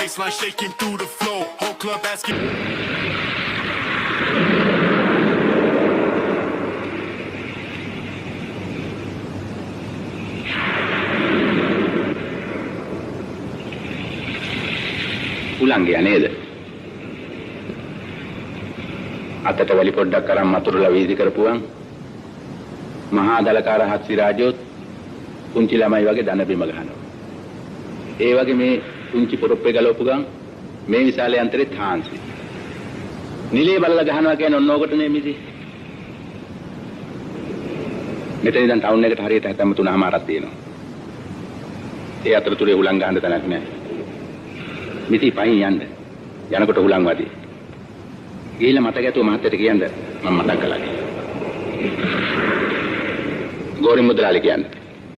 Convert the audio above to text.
baseline shaking through the floor. Whole club asking. උලංගියා නේද? අතට වැලි පොඩ්ඩක් අරන් මතුරුලා වීදි කරපුවන් මහා දලකාර හත්සි රාජෝත් පුංචි ළමයි වගේ දන බිම ගහනවා. ඒ වගේ මේ පුංචි පොරොප්පේ ගලවපු ගමන් මේ විශාල යන්ත්‍රෙත් හාන්සි. නිලේ බලලා ගහනවා කියන්නේ ඔන්න ඕකට නේ මිසි. මෙතන ඉඳන් ටවුන් එකට හරියට 73මාරක් තියෙනවා. ඒ අතරතුරේ උලං ගහන්න තැනක් නැහැ. මිසි පයින් යන්න. යනකොට උලං වදී. ගිහිල්ලා මතක ඇතුව මහත්තයට කියන්න මම මතක් කළා. ගෝරි මුදලාලි කියන්නේ